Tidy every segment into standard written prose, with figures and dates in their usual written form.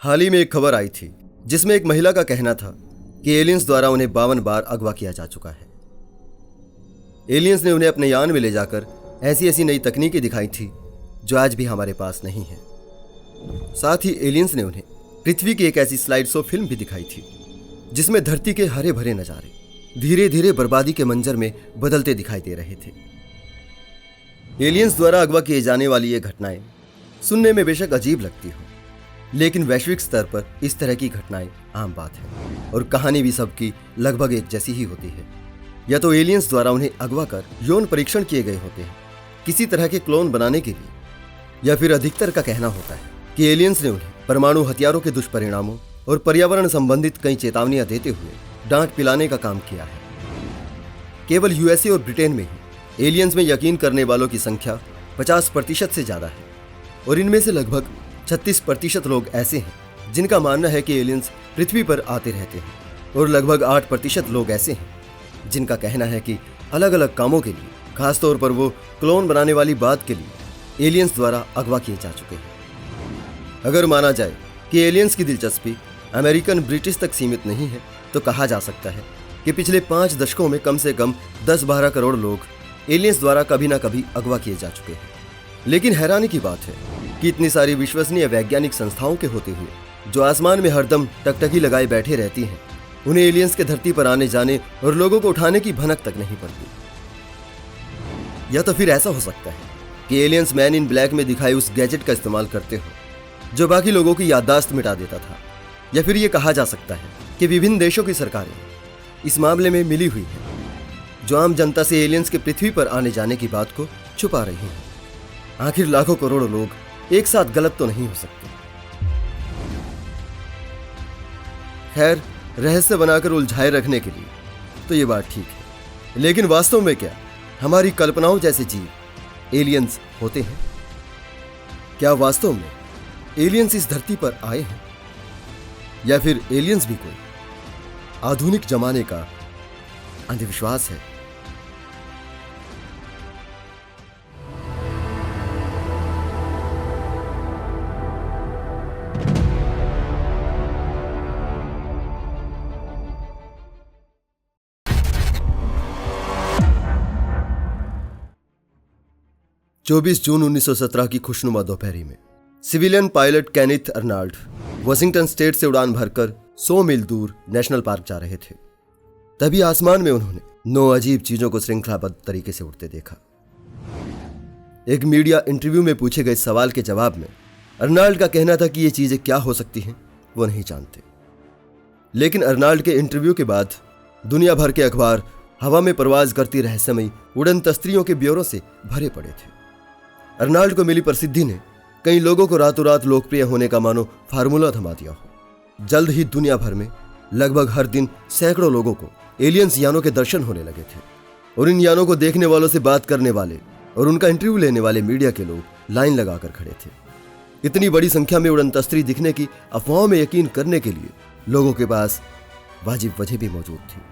हाल ही में एक खबर आई थी जिसमें एक महिला का कहना था कि एलियंस द्वारा उन्हें 52 बार अगवा किया जा चुका है। एलियंस ने उन्हें अपने यान में ले जाकर ऐसी ऐसी नई तकनीकें दिखाई थी जो आज भी हमारे पास नहीं है। साथ ही एलियंस ने उन्हें पृथ्वी की एक ऐसी स्लाइड शो फिल्म भी दिखाई थी जिसमें धरती के हरे भरे नज़ारे धीरे धीरे बर्बादी के मंजर में बदलते दिखाई दे रहे थे। एलियंस द्वारा अगवा किए जाने वाली ये घटनाएं सुनने में बेशक अजीब लगती हो, लेकिन वैश्विक स्तर पर इस तरह की घटनाएं आम बात है और कहानी भी सबकी लगभग एक जैसी ही होती है। या तो एलियंस द्वारा उन्हें अगवा कर यौन परीक्षण किए गए होते हैं किसी तरह के क्लोन बनाने के लिए, या फिर अधिकतर का कहना होता है कि एलियंस ने उन्हें परमाणु हथियारों के दुष्परिणामों और पर्यावरण संबंधित कई चेतावनियां देते हुए डांट पिलाने का काम किया है। केवल यूएसए और ब्रिटेन में ही एलियंस में यकीन करने वालों की संख्या 50% से ज्यादा है और इनमें से लगभग 36% लोग ऐसे हैं जिनका मानना है कि एलियंस पृथ्वी पर आते रहते हैं और लगभग 8% लोग ऐसे हैं जिनका कहना है कि अलग अलग कामों के लिए, खासतौर पर वो क्लोन बनाने वाली बात के लिए एलियंस द्वारा अगवा किए जा चुके हैं। अगर माना जाए कि एलियंस की दिलचस्पी अमेरिकन ब्रिटिश तक सीमित नहीं है तो कहा जा सकता है कि पिछले 5 दशकों में कम से कम 10-12 करोड़ लोग एलियंस द्वारा कभी ना कभी अगवा किए जा चुके हैं। लेकिन हैरानी की बात है कि इतनी सारी विश्वसनीय वैज्ञानिक संस्थाओं के होते हुए जो आसमान में हरदम टकटकी लगाए बैठे रहती हैं, उन्हें एलियंस के धरती पर आने जाने और लोगों को उठाने की भनक तक नहीं पड़ती। या तो फिर ऐसा हो सकता है कि एलियंस मैन इन ब्लैक में दिखाए उस गैजेट का इस्तेमाल करते हो जो बाकी लोगों की याददाश्त मिटा देता था। या फिर ये कहा जा सकता है कि विभिन्न देशों की सरकारें इस मामले में मिली हुई हैं जो आम जनता से एलियंस के पृथ्वी पर आने जाने की बात को छुपा रही हैं। आखिर लाखों करोड़ों लोग एक साथ गलत तो नहीं हो सकते। खैर, रहस्य बनाकर उलझाए रखने के लिए तो ये बात ठीक है, लेकिन वास्तव में क्या हमारी कल्पनाओं जैसे जीव एलियंस होते हैं? क्या वास्तव में एलियंस इस धरती पर आए हैं, या फिर एलियंस भी कोई आधुनिक जमाने का अंधविश्वास है? चौबीस जून 1917 की खुशनुमा दोपहरी में civilian pilot Kenneth Arnold Washington state से उड़ान भरकर 100 मील दूर नेशनल पार्क जा रहे थे। तभी आसमान में उन्होंने 9 अजीब चीजों को श्रृंखलाबद्ध तरीके से उड़ते देखा। एक मीडिया इंटरव्यू में पूछे गए सवाल के जवाब में अर्नाल्ड का कहना था कि ये चीजें क्या हो सकती हैं वो नहीं जानते। लेकिन अर्नाल्ड के इंटरव्यू के बाद दुनिया भर के अखबार हवा में परवाज करती रहस्यमयी उड़न तस्त्रियों के ब्यौरों से भरे पड़े थे। अर्नाल्ड को मिली प्रसिद्धि ने कई लोगों को रातों रात लोकप्रिय होने का मानो फार्मूला थमा दिया हो। जल्द ही दुनिया भर में लगभग हर दिन सैकड़ों लोगों को एलियंस यानों के दर्शन होने लगे थे और इन यानों को देखने वालों से बात करने वाले और उनका इंटरव्यू लेने वाले मीडिया के लोग लाइन लगाकर खड़े थे। इतनी बड़ी संख्या में उड़न तस्त्री दिखने की अफवाहों में यकीन करने के लिए लोगों के पास वाजिब वजह भी मौजूद थी।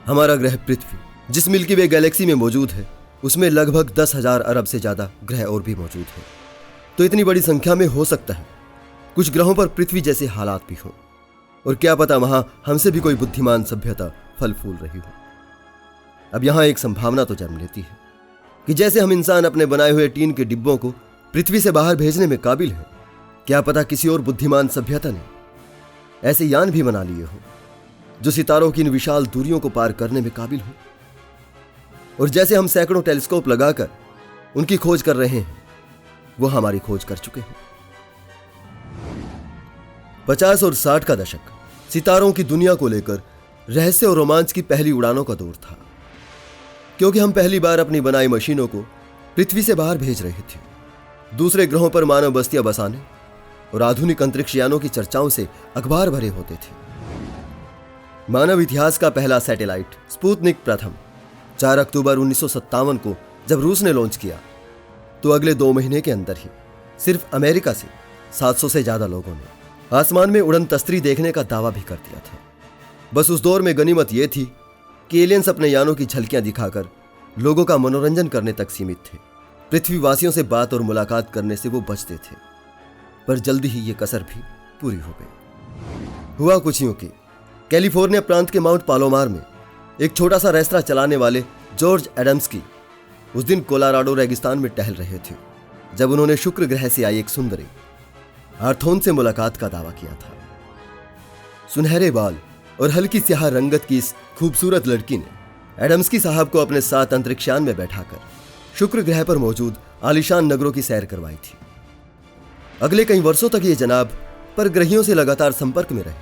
हमारा ग्रह पृथ्वी जिस मिल्की वे गैलेक्सी में मौजूद है उसमें लगभग 10,000 अरब से ज्यादा ग्रह और भी मौजूद हैं। तो इतनी बड़ी संख्या में हो सकता है कुछ ग्रहों पर पृथ्वी जैसे हालात भी हों, और क्या पता वहां हमसे भी कोई बुद्धिमान सभ्यता फल फूल रही हो। अब यहां एक संभावना तो जन्म लेती है कि जैसे हम इंसान अपने बनाए हुए टीन के डिब्बों को पृथ्वी से बाहर भेजने में काबिल हैं, क्या पता किसी और बुद्धिमान सभ्यता ने ऐसे यान भी बना लिए हो जो सितारों की इन विशाल दूरियों को पार करने में काबिल हो। और जैसे हम सैकड़ों टेलीस्कोप लगाकर उनकी खोज कर रहे हैं, वो हमारी खोज कर चुके हैं। 50 और 60 का दशक सितारों की दुनिया को लेकर रहस्य और रोमांच की पहली उड़ानों का दौर था, क्योंकि हम पहली बार अपनी बनाई मशीनों को पृथ्वी से बाहर भेज रहे थे। दूसरे ग्रहों पर मानव बस्तियां बसाने और आधुनिक अंतरिक्ष यानों की चर्चाओं से अखबार भरे होते थे। मानव इतिहास का पहला सैटेलाइट स्पुतनिक प्रथम 4 अक्टूबर 1957 को जब रूस ने लॉन्च किया तो अगले 2 महीने के अंदर ही सिर्फ अमेरिका से 700 से ज्यादा लोगों ने आसमान में उड़न तस्त्री देखने का दावा भी कर दिया था। बस उस दौर में गनीमत यह थी कि एलियंस अपने यानों की झलकियां दिखाकर लोगों का मनोरंजन करने तक सीमित थे। पृथ्वीवासियों से बात और मुलाकात करने से वो बचते थे। पर जल्दी ही ये कसर भी पूरी हो गई। हुआ कुछ यूं कि कैलिफोर्निया प्रांत के माउंट पालोमार में एक छोटा सा रेस्तरां चलाने वाले जॉर्ज एडम्सकी उस दिन कोलोराडो रेगिस्तान में टहल रहे थे जब उन्होंने शुक्र ग्रह से आई एक सुंदरी आर्थोन से मुलाकात का दावा किया था। सुनहरे बाल और हल्की स्याह रंगत की इस खूबसूरत लड़की ने एडम्सकी साहब को अपने साथ अंतरिक्षयान में बैठाकर शुक्र ग्रह पर मौजूद आलीशान नगरों की सैर करवाई थी। अगले कई वर्षों तक ये जनाब परग्रहियों से लगातार संपर्क में रहे।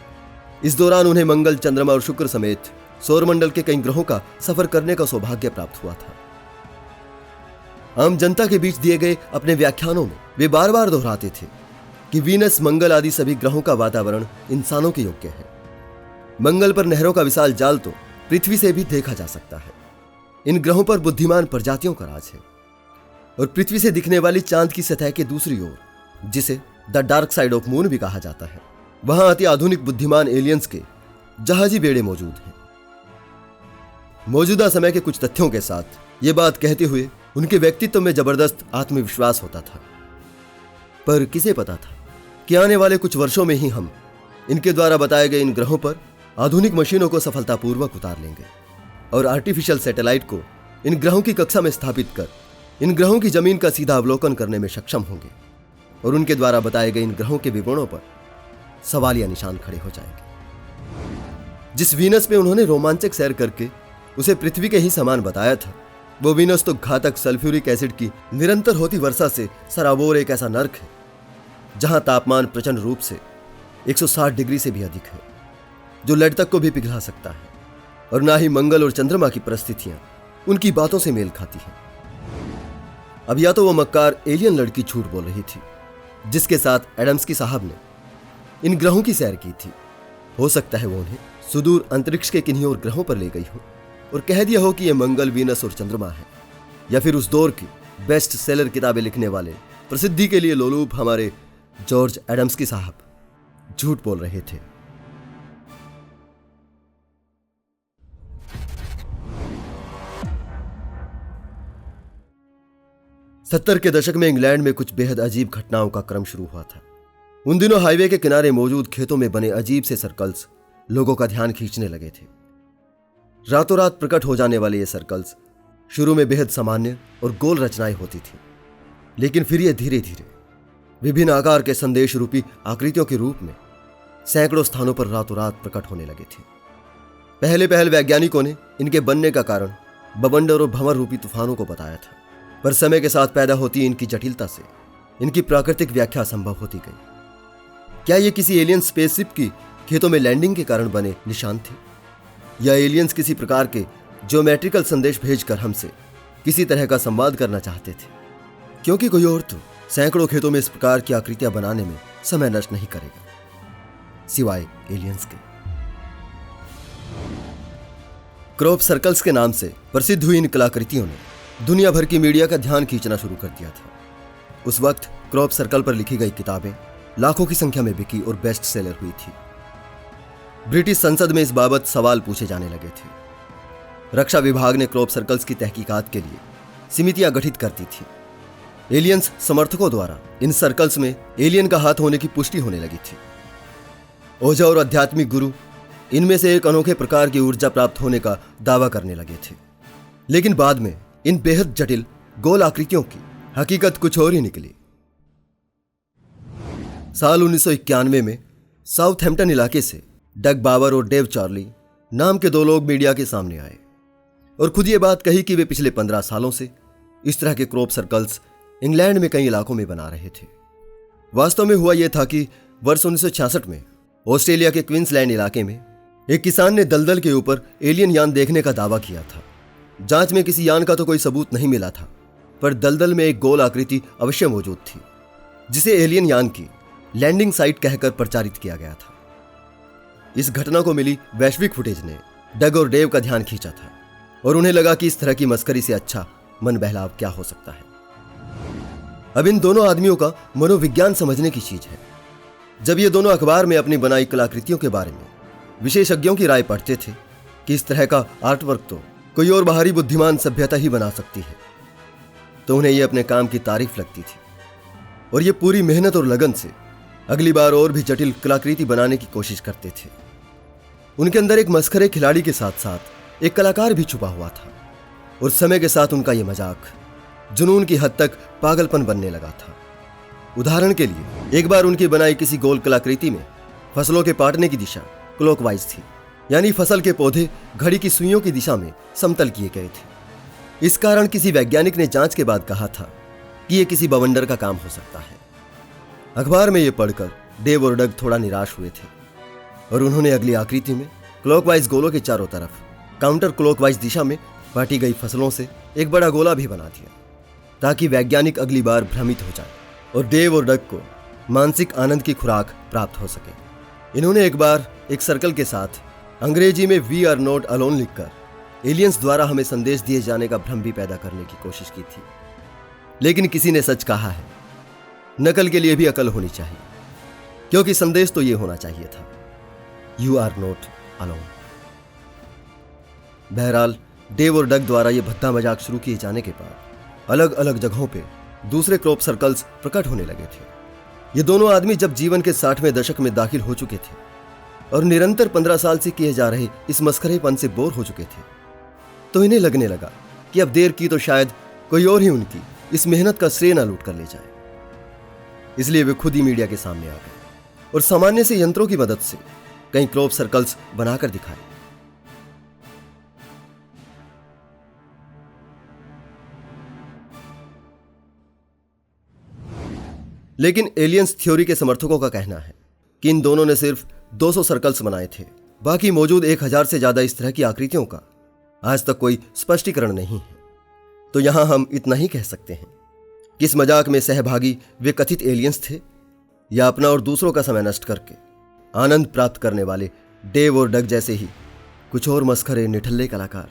इस दौरान उन्हें मंगल, चंद्रमा और शुक्र समेत सौरमंडल के कई ग्रहों का सफर करने का सौभाग्य प्राप्त हुआ था। आम जनता के बीच दिए गए अपने व्याख्यानों में वे बार बार दोहराते थे कि वीनस, मंगल आदि सभी ग्रहों का वातावरण इंसानों के योग्य है। मंगल पर नहरों का विशाल जाल तो पृथ्वी से भी देखा जा सकता है। इन ग्रहों पर बुद्धिमान प्रजातियों का राज है और पृथ्वी से दिखने वाली चांद की सतह के दूसरी ओर, जिसे the dark side of moon भी कहा जाता है, वहां अति आधुनिक बुद्धिमान एलियंस के जहाजी बेड़े मौजूद हैं। मौजूदा समय के कुछ तथ्यों के साथ ये बात कहते हुए उनके व्यक्तित्व में जबरदस्त आत्मविश्वास होता था। पर किसे पता था कि आने वाले कुछ वर्षों में ही हम इनके द्वारा बताए गए इन ग्रहों पर आधुनिक मशीनों को सफलतापूर्वक उतार लेंगे और आर्टिफिशियल सैटेलाइट को इन ग्रहों की कक्षा में स्थापित कर इन ग्रहों की जमीन का सीधा अवलोकन करने में सक्षम होंगे और उनके द्वारा बताए गए इन ग्रहों के विवरणों पर सवालिया निशान खड़े हो जाएंगे। जिस वीनस में उन्होंने रोमांचक सैर करके उसे पृथ्वी के ही समान बताया था, वो वीनस तो घातक सल्फ्यूरिक एसिड की निरंतर होती वर्षा से सराबोर एक ऐसा नर्क है जहां तापमान प्रचंड रूप से 160 डिग्री से भी अधिक है, जो लेड तक को भी पिघला सकता है। और ना ही मंगल और चंद्रमा की परिस्थितियां उनकी बातों से मेल खाती हैं। अब या तो वो मक्कार एलियन लड़की झूठ बोल रही थी जिसके साथ एडम्सकी साहब ने इन ग्रहों की सैर की थी। हो सकता है वो उन्हें सुदूर अंतरिक्ष के किन्हीं और ग्रहों पर ले गई हो और कह दिया हो कि ये मंगल, वीनस और चंद्रमा है। या फिर उस दौर की बेस्ट सेलर किताबें लिखने वाले, प्रसिद्धि के लिए लोलूप हमारे जॉर्ज एडम्सकी साहब झूठ बोल रहे थे। सत्तर के दशक में इंग्लैंड में कुछ बेहद अजीब घटनाओं का क्रम शुरू हुआ था। उन दिनों हाईवे के किनारे मौजूद खेतों में बने अजीब से सर्कल्स लोगों का ध्यान खींचने लगे थे। रातों रात प्रकट हो जाने वाले ये सर्कल्स शुरू में बेहद सामान्य और गोल रचनाएं होती थी, लेकिन फिर ये धीरे धीरे विभिन्न आकार के संदेश रूपी आकृतियों के रूप में सैकड़ों स्थानों पर रातों रात प्रकट होने लगे थे। पहले वैज्ञानिकों ने इनके बनने का कारण बवंडर और भंवर रूपी तूफानों को बताया था, पर समय के साथ पैदा होती इनकी जटिलता से इनकी प्राकृतिक व्याख्या संभव होती गई। क्या ये किसी एलियन स्पेसशिप की खेतों में लैंडिंग के कारण बने निशान थे, या एलियंस किसी प्रकार के ज्योमेट्रिकल संदेश भेजकर हमसे किसी तरह का संवाद करना चाहते थे? क्योंकि कोई और तो सैकड़ों खेतों में इस प्रकार की आकृतियां बनाने में समय नष्ट नहीं करेगा सिवाय एलियंस के। क्रॉप सर्कल्स के नाम से प्रसिद्ध हुई इन कलाकृतियों ने दुनिया भर की मीडिया का ध्यान खींचना शुरू कर दिया था। उस वक्त क्रॉप सर्कल पर लिखी गई किताबें लाखों की संख्या में बिकी और बेस्ट सेलर हुई थी। ब्रिटिश संसद में इस बाबत सवाल पूछे जाने लगे थे। रक्षा विभाग ने क्रॉप सर्कल्स की तहकीकात के लिए समितियां गठित करती थी। एलियंस समर्थकों द्वारा इन सर्कल्स में एलियन का हाथ होने की पुष्टि होने लगी थी। ओझा और आध्यात्मिक गुरु इनमें से एक अनोखे प्रकार की ऊर्जा प्राप्त होने का दावा करने लगे थे, लेकिन बाद में इन बेहद जटिल गोल आकृतियों की हकीकत कुछ और ही निकली। साल 1991 में साउथहैम्पटन इलाके से डग बावर और डेव चार्ली नाम के दो लोग मीडिया के सामने आए और खुद ये बात कही कि वे पिछले 15 सालों से इस तरह के क्रॉप सर्कल्स इंग्लैंड में कई इलाकों में बना रहे थे। वास्तव में हुआ यह था कि वर्ष 1966 में ऑस्ट्रेलिया के क्वींसलैंड इलाके में एक किसान ने दलदल के ऊपर एलियन यान देखने का दावा किया था। जांच में किसी यान का तो कोई सबूत नहीं मिला था, पर दलदल में एक गोल आकृति अवश्य मौजूद थी जिसे एलियन यान की लैंडिंग साइट कहकर प्रचारित किया गया था। इस घटना को मिली वैश्विक फुटेज ने डग और डेव का ध्यान खींचा था और उन्हें लगा कि इस तरह की मस्करी से अच्छा मन बहलाव क्या हो सकता है। अब इन दोनों आदमियों का मनोविज्ञान समझने की चीज है। जब ये दोनों अखबार में अपनी बनाई कलाकृतियों के बारे में विशेषज्ञों की राय पढ़ते थे कि इस तरह का आर्टवर्क तो कोई और बाहरी बुद्धिमान सभ्यता ही बना सकती है, तो उन्हें यह अपने काम की तारीफ लगती थी और ये पूरी मेहनत और लगन से अगली बार और भी जटिल कलाकृति बनाने की कोशिश करते थे। उनके अंदर एक मस्खरे खिलाड़ी के साथ साथ एक कलाकार भी छुपा हुआ था और समय के साथ उनका यह मजाक जुनून की हद तक पागलपन बनने लगा था। उदाहरण के लिए एक बार उनकी बनाई किसी गोल कलाकृति में फसलों के पाटने की दिशा क्लॉकवाइज थी, यानी फसल के पौधे घड़ी की सुइयों की दिशा में समतल किए गए थे। इस कारण किसी वैज्ञानिक ने जांच के बाद कहा था कि यह किसी बवंडर का काम हो सकता है। अखबार में यह पढ़कर डेव और डग थोड़ा निराश हुए थे और उन्होंने अगली आकृति में क्लॉकवाइज गोलों के चारों तरफ काउंटर क्लॉकवाइज दिशा में बांटी गई फसलों से एक बड़ा गोला भी बना दिया, ताकि वैज्ञानिक अगली बार भ्रमित हो जाए और डेव और डग को मानसिक आनंद की खुराक प्राप्त हो सके। इन्होंने एक बार एक सर्कल के साथ अंग्रेजी में वी आर नॉट अलोन लिखकर एलियंस द्वारा हमें संदेश दिए जाने का भ्रम भी पैदा करने की कोशिश की थी। लेकिन किसी ने सच कहा है, नकल के लिए भी अकल होनी चाहिए, क्योंकि संदेश तो यह होना चाहिए था, यू आर नॉट अलोन। बहरहाल डेव और डग द्वारा यह भद्दा मजाक शुरू किए जाने के बाद अलग अलग जगहों पे दूसरे क्रॉप सर्कल्स प्रकट होने लगे थे। ये दोनों आदमी जब जीवन के 60वें दशक में दाखिल हो चुके थे और निरंतर 15 साल से किए जा रहे इस मस्खरेपन से बोर हो चुके थे, तो इन्हें लगने लगा कि अब देर की तो शायद कोई और ही उनकी इस मेहनत का श्रेय न लूट कर ले जाए। इसलिए वे खुद ही मीडिया के सामने आ गए और सामान्य से यंत्रों की मदद से कई क्रॉप सर्कल्स बनाकर दिखाए। लेकिन एलियंस थ्योरी के समर्थकों का कहना है कि इन दोनों ने सिर्फ 200 सर्कल्स बनाए थे, बाकी मौजूद 1000 से ज्यादा इस तरह की आकृतियों का आज तक कोई स्पष्टीकरण नहीं है। तो यहां हम इतना ही कह सकते हैं कि इस मजाक में सहभागी वे कथित एलियंस थे या अपना और दूसरों का समय नष्ट करके आनंद प्राप्त करने वाले डेव और डग जैसे ही कुछ और मस्खरे निठल्ले कलाकार।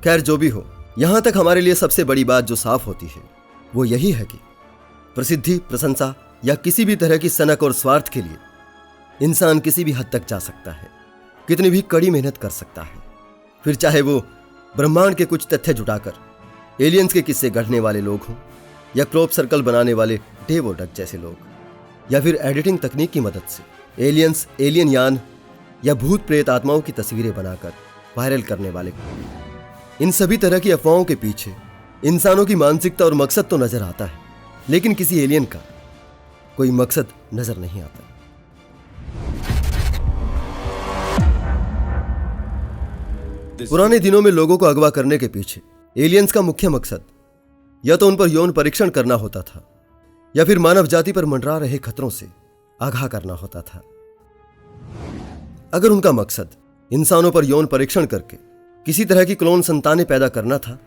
खैर जो भी हो, यहां तक हमारे लिए सबसे बड़ी बात जो साफ होती है वो यही है कि प्रसिद्धि, प्रशंसा या किसी भी तरह की सनक और स्वार्थ के लिए इंसान किसी भी हद तक जा सकता है, कितनी भी कड़ी मेहनत कर सकता है, फिर चाहे वो ब्रह्मांड के कुछ तथ्य जुटाकर एलियंस के किस्से गढ़ने वाले लोग हों या क्रॉप सर्कल बनाने वाले डेव और डग जैसे लोग, या फिर एडिटिंग तकनीक की मदद से एलियंस, एलियन यान या भूत प्रेत आत्माओं की तस्वीरें बनाकर वायरल करने वाले। इन सभी तरह की अफवाहों के पीछे इंसानों की मानसिकता और मकसद तो नजर आता है, लेकिन किसी एलियन का कोई मकसद नजर नहीं आता। पुराने दिनों में लोगों को अगवा करने के पीछे एलियंस का मुख्य मकसद या तो उन पर यौन परीक्षण करना होता था या फिर मानव जाति पर मंडरा रहे खतरों से आगाह करना होता था। अगर उनका मकसद इंसानों पर यौन परीक्षण करके किसी तरह की क्लोन संतानें पैदा करना था,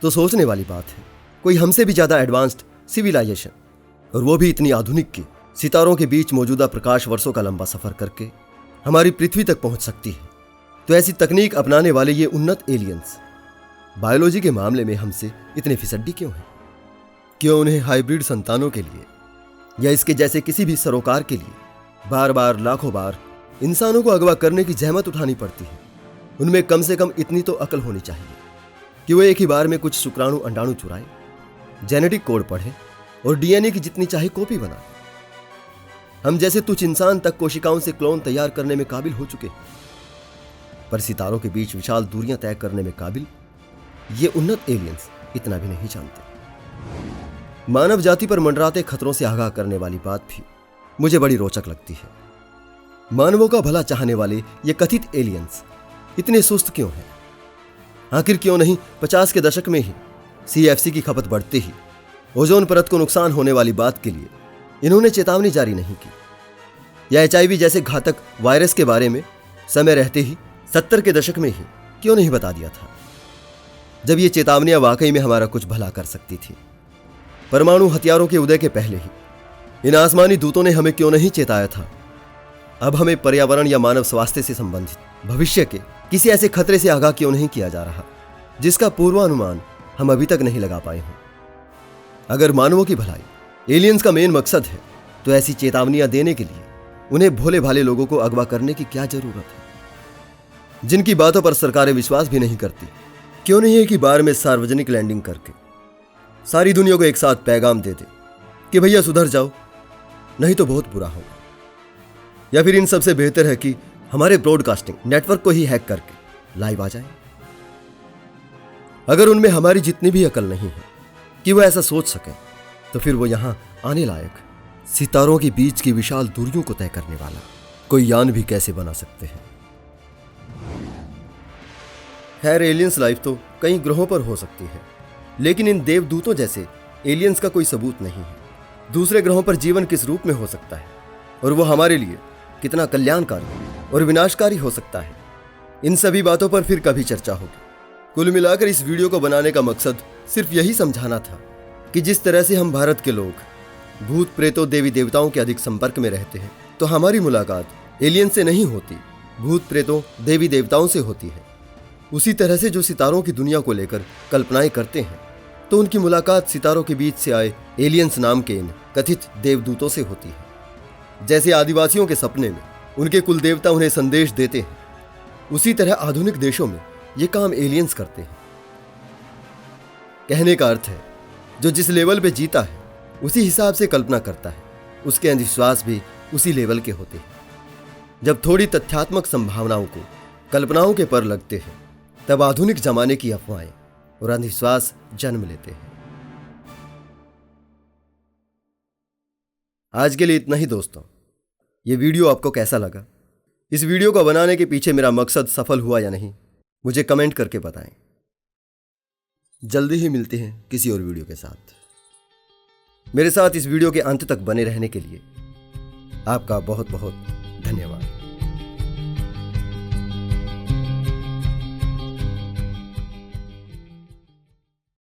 तो सोचने वाली बात है कोई हमसे भी ज्यादा एडवांस्ड सिविलाइजेशन, और वो भी इतनी आधुनिक कि सितारों के बीच मौजूदा प्रकाश वर्षों का लंबा सफर करके हमारी पृथ्वी तक पहुंच सकती है, तो ऐसी तकनीक अपनाने वाले ये उन्नत एलियंस बायोलॉजी के मामले में हमसे इतने फिसड्डी क्यों हैं? क्यों उन्हें हाइब्रिड संतानों के लिए या इसके जैसे किसी भी सरोकार के लिए बार बार, लाखों बार इंसानों को अगवा करने की जहमत उठानी पड़ती है? उनमें कम से कम इतनी तो अकल होनी चाहिए कि वो एक ही बार में कुछ शुक्राणु अंडाणु चुराए, जेनेटिक कोड पढ़े और डीएनए की जितनी चाहे कॉपी बनाए। हम जैसे तुच्छ इंसान तक कोशिकाओं से क्लोन तैयार करने में काबिल हो चुके हैं, पर सितारों के बीच विशाल दूरियां तय करने में काबिल ये उन्नत एलियंस इतना भी नहीं जानते। मानव जाति पर मंडराते खतरों से आगाह करने वाली बात भी मुझे बड़ी रोचक लगती है। मानवों का भला चाहने वाले ये कथित एलियंस इतने सुस्त क्यों हैं? आखिर क्यों नहीं 50 के दशक में ही CFC की खपत बढ़ते ही ओजोन परत को नुकसान होने वाली बात के लिए इन्होंने चेतावनी जारी नहीं की, या HIV जैसे घातक वायरस के बारे में समय रहते ही 70 के दशक में ही क्यों नहीं बता दिया था, जब ये चेतावनियां वाकई में हमारा कुछ भला कर सकती थी। परमाणु हथियारों के उदय के पहले ही इन आसमानी दूतों ने हमें क्यों नहीं चेताया था? अब हमें पर्यावरण या मानव स्वास्थ्य से संबंधित भविष्य के किसी ऐसे खतरे से आगाह क्यों नहीं किया जा रहा जिसका पूर्वानुमान हम अभी तक नहीं लगा पाए हों? अगर मानवों की भलाई एलियंस का मेन मकसद है, तो ऐसी चेतावनियां देने के लिए उन्हें भोले भाले लोगों को अगवा करने की क्या जरूरत है, जिनकी बातों पर सरकारें विश्वास भी नहीं करती? क्यों नहीं है कि बार में सार्वजनिक लैंडिंग करके सारी दुनिया को एक साथ पैगाम दे दे कि भैया सुधर जाओ, नहीं तो बहुत बुरा होगा। या फिर इन सबसे बेहतर है कि हमारे ब्रॉडकास्टिंग नेटवर्क को ही हैक करके लाइव आ जाए। अगर उनमें हमारी जितनी भी अकल नहीं है कि वो ऐसा सोच सके, तो फिर वो यहां आने लायक सितारों के बीच की विशाल दूरियों को तय करने वाला कोई यान भी कैसे बना सकते हैं। खैर, एलियंस लाइफ तो कई ग्रहों पर हो सकती है, लेकिन इन देवदूतों जैसे एलियंस का कोई सबूत नहीं है। दूसरे ग्रहों पर जीवन किस रूप में हो सकता है और वो हमारे लिए कितना कल्याणकारी और विनाशकारी हो सकता है, इन सभी बातों पर फिर कभी चर्चा होगी। कुल मिलाकर इस वीडियो को बनाने का मकसद सिर्फ यही समझाना था कि जिस तरह से हम भारत के लोग भूत प्रेतों देवी देवताओं के अधिक संपर्क में रहते हैं, तो हमारी मुलाकात एलियन से नहीं होती, भूत प्रेतों देवी देवताओं से होती है। उसी तरह से जो सितारों की दुनिया को लेकर कल्पनाएं करते हैं, तो उनकी मुलाकात सितारों के बीच से आए एलियंस नाम के इन कथित देवदूतों से होती है। जैसे आदिवासियों के सपने में उनके कुल देवता उन्हें संदेश देते हैं, उसी तरह आधुनिक देशों में ये काम एलियंस करते हैं। कहने का अर्थ है, जो जिस लेवल पे जीता है उसी हिसाब से कल्पना करता है, उसके अंधविश्वास भी उसी लेवल के होते हैं। जब थोड़ी तथ्यात्मक संभावनाओं को कल्पनाओं के पर लगते हैं, तब आधुनिक जमाने की अफवाहें और अंधविश्वास जन्म लेते हैं। आज के लिए इतना ही दोस्तों। ये वीडियो आपको कैसा लगा? इस वीडियो को बनाने के पीछे मेरा मकसद सफल हुआ या नहीं, मुझे कमेंट करके बताएं। जल्दी ही मिलते हैं किसी और वीडियो के साथ। मेरे साथ इस वीडियो के अंत तक बने रहने के लिए आपका बहुत बहुत धन्यवाद।